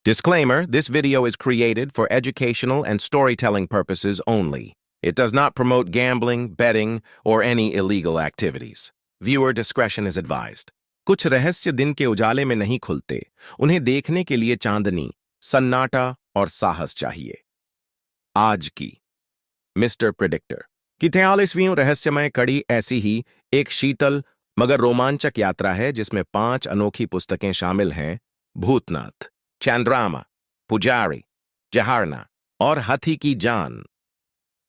Disclaimer, this video is created for educational and storytelling purposes only. It does not promote gambling, betting, or any illegal activities. Viewer discretion is advised. कुछ रहस्य दिन के उजाले में नहीं खुलते, उन्हें देखने के लिए चांदनी, सन्नाटा और साहस चाहिए। आज की मिस्टर प्रिडिक्टर की 43वीं रहस्यमय कड़ी ऐसी ही एक शीतल मगर रोमांचक यात्रा है जिसमें 5 अनोखी पुस्तकें शामिल हैं: भूतनाथ, चंद्रामा, पुजारी, जहारना और हाथी की जान।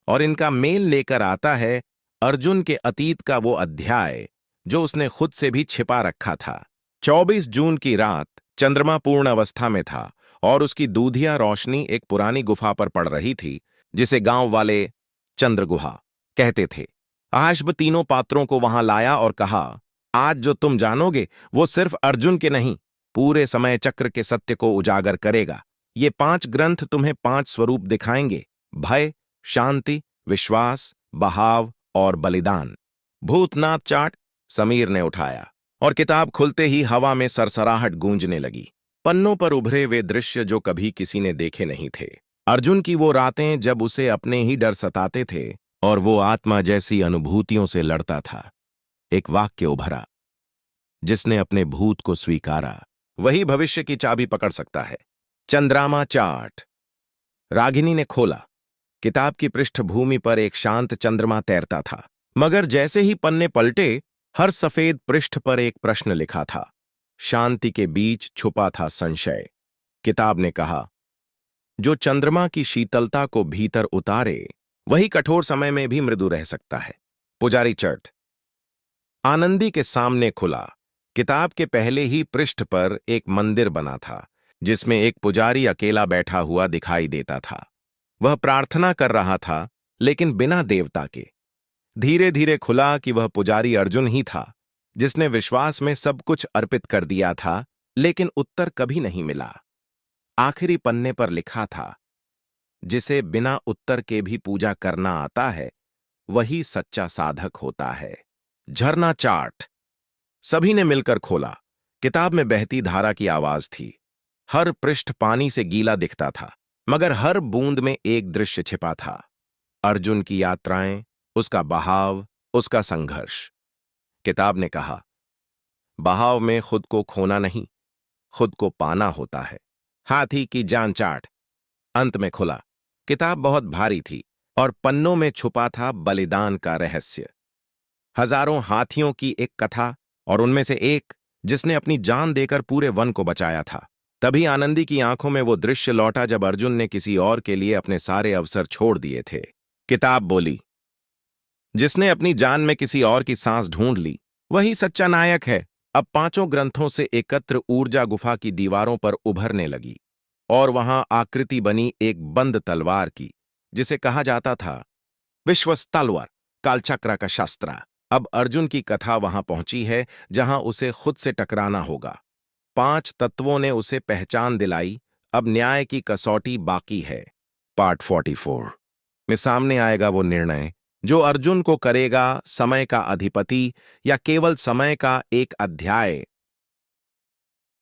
और इनका मेल लेकर आता है अर्जुन के अतीत का वो अध्याय जो उसने खुद से भी छिपा रखा था। 24 जून की रात चंद्रमा पूर्ण अवस्था में था और उसकी दूधिया रोशनी एक पुरानी गुफा पर पड़ रही थी जिसे गांव वाले चंद्र गुहा कहते थे। आशब तीनों पात्रों को वहां लाया और कहा, आज जो तुम जानोगे वो सिर्फ अर्जुन के नहीं, पूरे समय चक्र के सत्य को उजागर करेगा। ये 5 ग्रंथ तुम्हें 5 स्वरूप दिखाएंगे: भय, शांति, विश्वास, बहाव और बलिदान। भूतनाथ चार्ट समीर ने उठाया और किताब खुलते ही हवा में सरसराहट गूंजने लगी। पन्नों पर उभरे वे दृश्य जो कभी किसी ने देखे नहीं थे। अर्जुन की वो रातें जब उसे अपने ही डर सताते थे और वो आत्मा जैसी अनुभूतियों से लड़ता था। एक वाक्य उभरा, जिसने अपने भूत को स्वीकारा वही भविष्य की चाबी पकड़ सकता है। चंद्रामा चार्ट। रागिनी ने खोला। किताब की पृष्ठभूमि पर एक शांत चंद्रमा तैरता था, मगर जैसे ही पन्ने पलटे हर सफेद पृष्ठ पर एक प्रश्न लिखा था। शांति के बीच छुपा था संशय। किताब ने कहा, जो चंद्रमा की शीतलता को भीतर उतारे वही कठोर समय में भी मृदु रह सकता है। पुजारी चर्ट। आनंदी के सामने खुला। किताब के पहले ही पृष्ठ पर एक मंदिर बना था जिसमें एक पुजारी अकेला बैठा हुआ दिखाई देता था। वह प्रार्थना कर रहा था, लेकिन बिना देवता के। धीरे धीरे खुला कि वह पुजारी अर्जुन ही था, जिसने विश्वास में सब कुछ अर्पित कर दिया था, लेकिन उत्तर कभी नहीं मिला। आखिरी पन्ने पर लिखा था, जिसे बिना उत्तर के भी पूजा करना आता है वही सच्चा साधक होता है। झरना चार्ट। सभी ने मिलकर खोला। किताब में बहती धारा की आवाज थी। हर पृष्ठ पानी से गीला दिखता था, मगर हर बूंद में एक दृश्य छिपा था: अर्जुन की यात्राएं, उसका बहाव, उसका संघर्ष। किताब ने कहा, बहाव में खुद को खोना नहीं, खुद को पाना होता है। हाथी की जान चार्ट। अंत में खुला। किताब बहुत भारी थी और पन्नों में छुपा था बलिदान का रहस्य। हजारों हाथियों की एक कथा, और उनमें से एक जिसने अपनी जान देकर पूरे वन को बचाया था। तभी आनंदी की आंखों में वो दृश्य लौटा जब अर्जुन ने किसी और के लिए अपने सारे अवसर छोड़ दिए थे। किताब बोली, जिसने अपनी जान में किसी और की सांस ढूंढ ली वही सच्चा नायक है। अब 5 ग्रंथों से एकत्र ऊर्जा गुफा की दीवारों पर उभरने लगी और वहां आकृति बनी एक बंद तलवार की, जिसे कहा जाता था विश्वस तलवार, कालचक्र का शस्त्र। अब अर्जुन की कथा वहां पहुंची है जहां उसे खुद से टकराना होगा। 5 तत्वों ने उसे पहचान दिलाई। अब न्याय की कसौटी बाकी है। पार्ट 44 में सामने आएगा वो निर्णय जो अर्जुन को करेगा समय का अधिपति या केवल समय का एक अध्याय।